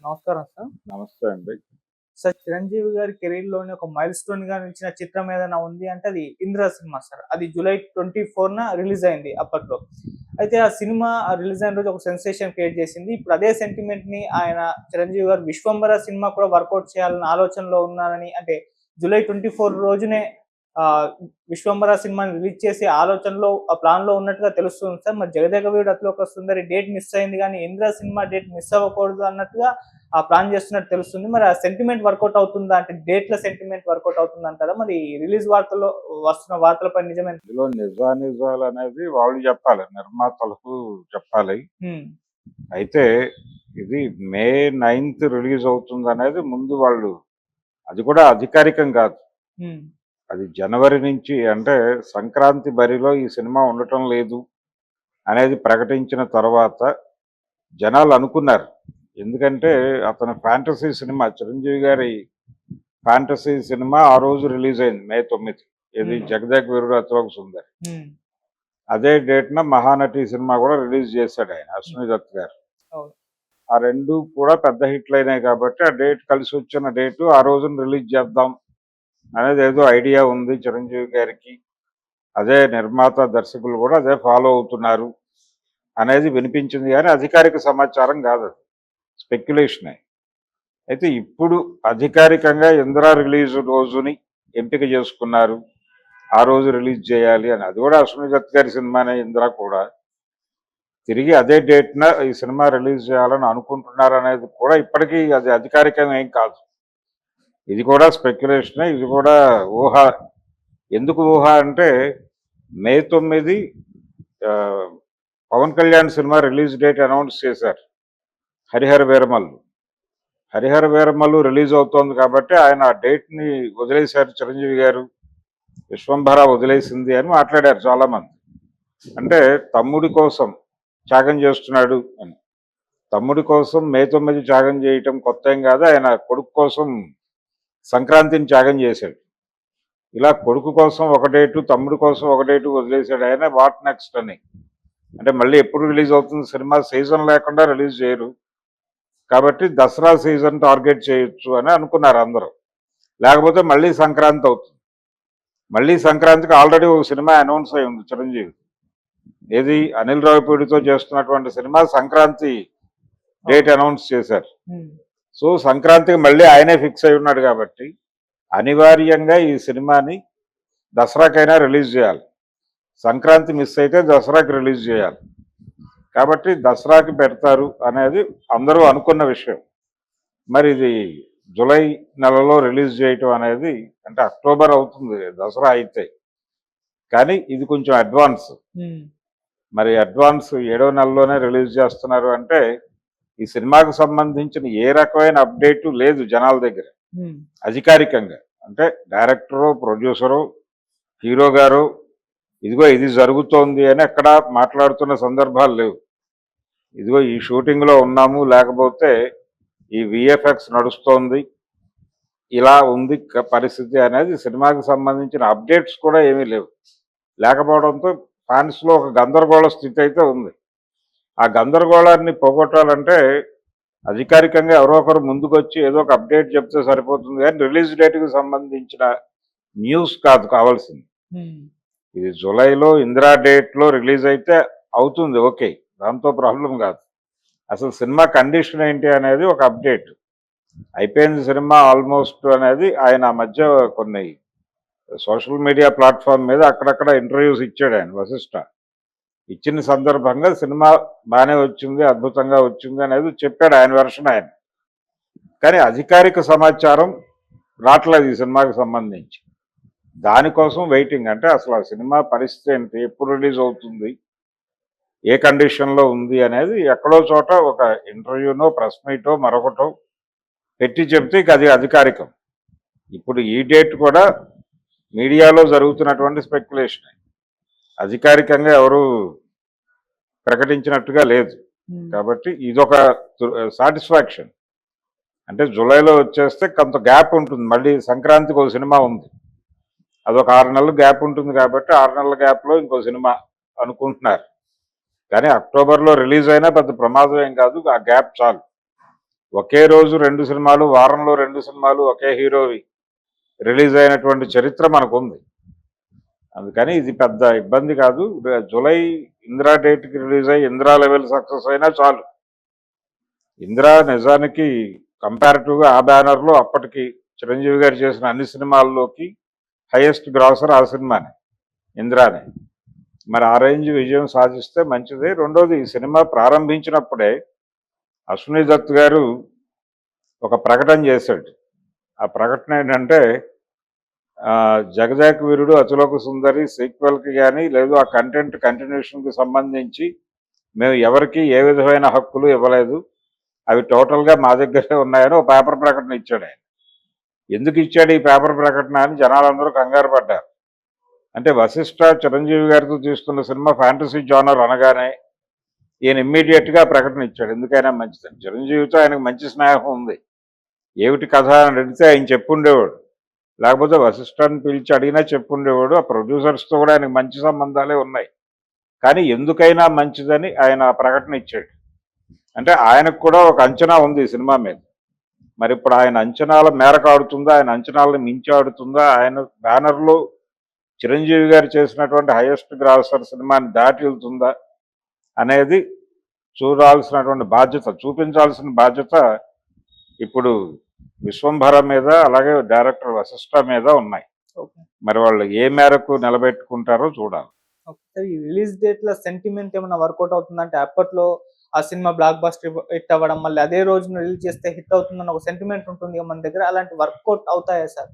నమస్కారం సార్. నమస్తే అండి. సార్ 'చిరంజీవి' గారి కెరీర్‌లోనే ఒక మైల్‌స్టోన్‌గా నిలిచిన చిత్రం ఏదైనా ఉంది అంటే అది 'ఇంద్ర' సినిమా సార్. అది జూలై 24న రిలీజ్ అయింది అప్పట్లో. అయితే ఆ సినిమా రిలీజ్ అయిన రోజు ఒక సెన్సేషన్ క్రియేట్ చేసింది. ఇప్పుడు అదే సెంటిమెంట్‌ని ఆయన 'చిరంజీవి' గారు 'విశ్వంబర' సినిమా కూడా వర్కౌట్ చేయాలన్న ఆలోచనలో ఉన్నారని అంటే జూలై 24 రోజునే 'విశ్వంబర' సినిమాని రిలీజ్ చేసే ఆలోచనలో ఆ ప్లాన్‌లో ఉన్నట్టుగా తెలుస్తుంది సార్. మరి 'జగదేక వీరుడు అతిలోక సుందరి' డేట్ మిస్ అయింది గానీ 'ఇంద్ర' సినిమా డేట్ మిస్ అవ్వకూడదు అన్నట్టుగా ప్లాన్ చేస్తున్నట్టు తెలుస్తుంది. మరి ఆ సెంటిమెంట్ వర్కౌట్ అవుతుందా? అంటే డేట్‌ల సెంటిమెంట్ వర్కౌట్ అవుతుందంటారా? మరి రిలీజ్ వార్తల్లో వస్తున్న వార్తలపై నిజమేనా? ఇందులో నిజానిజాలనేది వాళ్ళు చెప్పాలి. నిర్మాతలకు చెప్పాలి. హ్మ్. అయితే ఇది మే 9థ్ రిలీజ్ అవుతుందనేది ముందు వాళ్ళు అది కూడా అధికారికం కాదు. హ్మ్. అది జనవరి నుంచి అంటే సంక్రాంతి బరిలో ఈ సినిమా ఉండటం లేదు అనేది ప్రకటించిన తర్వాత జనాలు అనుకున్నారు. ఎందుకంటే అతని ఫ్యాంటసీ సినిమా చిరంజీవి గారి ఫ్యాంటసీ సినిమా ఆ రోజు రిలీజ్ అయింది మే 9. ఇది 'జగదేక వీరుడు అతిలోక సుందరి'. హ్మ్. అదే డేట్‌న 'మహానటి' సినిమా కూడా రిలీజ్ చేశాడు ఆయన అశ్విని దత్ గారు. అవును. ఆ 2 కూడా పెద్ద హిట్‌లయినాయి కాబట్టి ఆ డేట్ కలిసొచ్చిన డేటు ఆ రోజున రిలీజ్ చేద్దాం అనేది ఏదో ఐడియా ఉంది చిరంజీవి గారికి. అదే నిర్మాత, దర్శకులు కూడా అదే ఫాలో అవుతున్నారు అనేది వినిపించింది గానీ అధికారిక సమాచారం కాదది. స్పెక్యులేషనే. అయితే ఇప్పుడు అధికారికంగా 'ఇంద్ర' రిలీజ్ రోజుని ఎంపిక చేసుకున్నారు. ఆ రోజు రిలీజ్ చేయాలి అని. అది కూడా అశ్విని దత్ గారి సినిమానే 'ఇంద్ర' కూడా. తిరిగి అదే డేట్‌న ఈ సినిమా రిలీజ్ చేయాలని అనుకుంటున్నారనేది కూడా ఇప్పటికీ అది అధికారికం ఏం కాదు. ఇది కూడా స్పెక్యులేషనే. ఇది కూడా ఊహ. ఎందుకు ఊహ అంటే మే 9 ఆహ్, Pavan Kalyan cinema release date announce చేశారు. 'హరిహర వీరమల్లు'. 'హరిహర వీరమల్లు' రిలీజ్ అవుతోంది కాబట్టి ఆయన ఆ డేట్‌ని వదిలేశారు చిరంజీవి గారు. 'విశ్వంభర' వదిలేసింది అని మాట్లాడారు చాలామంది. అంటే తమ్ముడి కోసం త్యాగం చేస్తున్నాడు అని. తమ్ముడి కోసం మే 9 త్యాగం చేయటం కొత్తేం కాదు. ఆయన కొడుకు కోసం సంక్రాంతిని త్యాగం చేశాడు. ఇలా కొడుకు కోసం ఒక డేటు, తమ్ముడి కోసం ఒక డేటు వదిలేశాడు ఆయన. వాట్ నెక్స్ట్ అని. అంటే మళ్ళీ ఎప్పుడు రిలీజ్ అవుతుంది సినిమా సీజన్ లేకుండా రిలీజ్ చేయరు. కాబట్టి దసరా సీజన్ టార్గెట్ చేయొచ్చు అని అనుకున్నారు అందరూ. లేకపోతే మళ్ళీ సంక్రాంతి అవుతుంది. మళ్ళీ సంక్రాంతికి ఆల్రెడీ ఒక సినిమా అనౌన్స్ అయి ఉంది చిరంజీవి. ఏది అనిల్ రావిపూడితో చేస్తున్నటువంటి సినిమా సంక్రాంతి డేట్ అనౌన్స్ చేశారు. హ్మ్. సో సంక్రాంతికి మళ్ళీ ఆయనే ఫిక్స్ అయి ఉన్నాడు కాబట్టి అనివార్యంగా ఈ సినిమాని దసరాకైనా రిలీజ్ చేయాలి. సంక్రాంతి మిస్ అయితే దసరాకి రిలీజ్ చేయాలి. కాబట్టి దసరాకి పెడతారు అనేది అందరూ అనుకున్న విషయం. మరి ఇది జూలై నెలలో రిలీజ్ చేయటం అనేది అంటే అక్టోబర్ అవుతుంది దసరా అయితే. కానీ ఇది కొంచెం అడ్వాన్స్. హ్మ్. మరి అడ్వాన్స్ 7వ నెలలోనే రిలీజ్ చేస్తున్నారు అంటే ఈ సినిమాకు సంబంధించిన ఏ రకమైన అప్డేటు లేదు జనాల దగ్గర హ్మ్. అధికారికంగా. అంటే డైరెక్టరు, ప్రొడ్యూసరు, హీరో గారు ఇదిగో ఇది జరుగుతోంది అని ఎక్కడా మాట్లాడుతున్న సందర్భాలు లేవు. ఇదిగో ఈ షూటింగ్‌లో ఉన్నాము, లేకపోతే ఈ వీఎఫ్ఎక్స్ నడుస్తోంది, ఇలా ఉంది పరిస్థితి అనేది సినిమాకి సంబంధించిన అప్డేట్స్ కూడా ఏమీ లేవు. లేకపోవడంతో ఫ్యాన్స్‌లో ఒక గందరగోళ స్థితి అయితే ఉంది. ఆ గందరగోళాన్ని పోగొట్టాలంటే అధికారికంగా ఎవరో ఒకరు ముందుకొచ్చి ఏదో ఒక అప్డేట్ చెప్తే సరిపోతుంది కానీ రిలీజ్ డేట్‌కి సంబంధించిన న్యూస్ కాదు కావాల్సింది. హ్మ్. ఇది జూలైలో 'ఇందిరా' డేట్‌లో రిలీజ్ అయితే అవుతుంది ఓకే. దాంతో ప్రాబ్లమ్ కాదు. అసలు సినిమా కండిషన్ ఏంటి అనేది ఒక అప్డేట్. అయిపోయింది సినిమా ఆల్మోస్ట్ అనేది ఆయన ఆ మధ్య కొన్ని సోషల్ మీడియా ప్లాట్‌ఫామ్ మీద అక్కడక్కడ ఇంటర్వ్యూస్ ఇచ్చాడు ఆయన 'వశిష్ఠ'. ఇచ్చిన సందర్భంగా సినిమా బానే వచ్చింది, అద్భుతంగా వచ్చింది అనేది చెప్పాడు ఆయన వెర్షన్ ఆయన. కానీ అధికారిక సమాచారం రావట్లేదు ఈ సినిమాకి సంబంధించి. దానికోసం వెయిటింగ్. అంటే అసలు ఆ సినిమా పరిస్థితి ఏంటి? ఎప్పుడు రిలీజ్ అవుతుంది? ఏ కండిషన్‌లో ఉంది అనేది ఎక్కడో చోట ఒక ఇంటర్వ్యూనో, ప్రెస్ మీటో మరొకటో పెట్టి చెప్తే ఇక అది అధికారికం. ఇప్పుడు ఈ డేట్ కూడా మీడియాలో జరుగుతున్నటువంటి స్పెక్యులేషనే. అధికారికంగా ఎవరు ప్రకటించినట్టుగా లేదు. హ్మ్. కాబట్టి ఇదొక సాటిస్ఫాక్షన్. అంటే జూలైలో వచ్చేస్తే కొంత గ్యాప్ ఉంటుంది. మళ్ళీ సంక్రాంతికి ఒక సినిమా ఉంది. అదొక 6 నెలలు గ్యాప్ ఉంటుంది కాబట్టి 6 నెలల గ్యాప్‌లో ఇంకో సినిమా అనుకుంటున్నారు. కానీ అక్టోబర్‌లో రిలీజ్ అయినా పెద్ద ప్రమాదం ఏం కాదు. ఆ గ్యాప్ చాలు. ఒకే రోజు 2 సినిమాలు, వారంలో 2 సినిమాలు ఒకే హీరోవి రిలీజ్ అయినటువంటి చరిత్ర మనకుంది. అందుకని ఇది పెద్ద ఇబ్బంది కాదు. జూలై ఇందిరా డేట్కి రిలీజ్ అయ్యి ఇందిరా లెవెల్ సక్సెస్ అయినా చాలు. ఇందిరా నిజానికి కంపారిటివ్గా ఆ బ్యానర్లో అప్పటికి చిరంజీవి గారు చేసిన అన్ని సినిమాల్లోకి హైయెస్ట్ గ్రాసర్ ఆ సినిమానే, ఇందిరానే. మరి ఆ రేంజ్ విజయం సాధిస్తే మంచిదే. రెండోది, ఈ సినిమా ప్రారంభించినప్పుడే అశ్విని దత్ గారు ఒక ప్రకటన చేశాడు. ఆ ప్రకటన ఏంటంటే, జగదేక వీరుడు అతిలోక సుందరి సీక్వెల్కి కానీ లేదు ఆ కంటెంట్ కంటిన్యూషన్కి సంబంధించి మేము ఎవరికి ఏ విధమైన హక్కులు ఇవ్వలేదు, అవి టోటల్గా మా దగ్గరే ఉన్నాయని ఒక పేపర్ ప్రకటన ఇచ్చాడు ఆయన. ఎందుకు ఇచ్చాడు ఈ పేపర్ ప్రకటన అని జనాలందరూ కంగారు పడ్డారు. అంటే వశిష్ఠ చిరంజీవి గారితో తీస్తున్న సినిమా ఫ్యాంటసీ జానర్ అనగానే ఈయన ఇమ్మీడియట్గా ప్రకటన ఇచ్చాడు. ఎందుకైనా మంచిదని. చిరంజీవితో ఆయనకు మంచి స్నేహం ఉంది. ఏమిటి కథ అని అడిగితే ఆయన చెప్పుండేవాడు, లేకపోతే వశిష్ఠాన్ని పిలిచి అడిగినా చెప్పుండేవాడు. ఆ ప్రొడ్యూసర్స్తో కూడా ఆయనకు మంచి సంబంధాలే ఉన్నాయి. కానీ ఎందుకైనా మంచిదని ఆయన ప్రకటన ఇచ్చాడు. అంటే ఆయనకు కూడా ఒక అంచనా ఉంది ఈ సినిమా మీద. మరి ఇప్పుడు ఆయన అంచనాల మేరకు ఆడుతుందా, ఆయన అంచనాలను మించి ఆడుతుందా, ఆయన బ్యానర్లో చిరంజీవి గారు చేసినటువంటి హైయెస్ట్ గ్రాసర్ సినిమాని దాటి వెళ్తుందా అనేది చూడాల్సినటువంటి బాధ్యత, చూపించాల్సిన బాధ్యత ఇప్పుడు విశ్వంభర మీద అలాగే డైరెక్టర్ వశిష్ఠ మీద ఉన్నాయి. ఓకే. మరి వాళ్ళు ఏ మేరకు నిలబెట్టుకుంటారో చూడాలి. ఓకే. ఈ రిలీజ్ డేట్ల సెంటిమెంట్ ఏమైనా వర్కౌట్ అవుతుందంటే, అప్పట్లో ఆ సినిమా బ్లాక్ బస్టర్ హిట్ అవ్వడం, మళ్ళీ అదే రోజున రిలీజ్ చేస్తే హిట్ అవుతుందన్న ఒక సెంటిమెంట్ ఉంటుంది మన దగ్గర. అలాంటి వర్కౌట్ అవుతాయా సార్?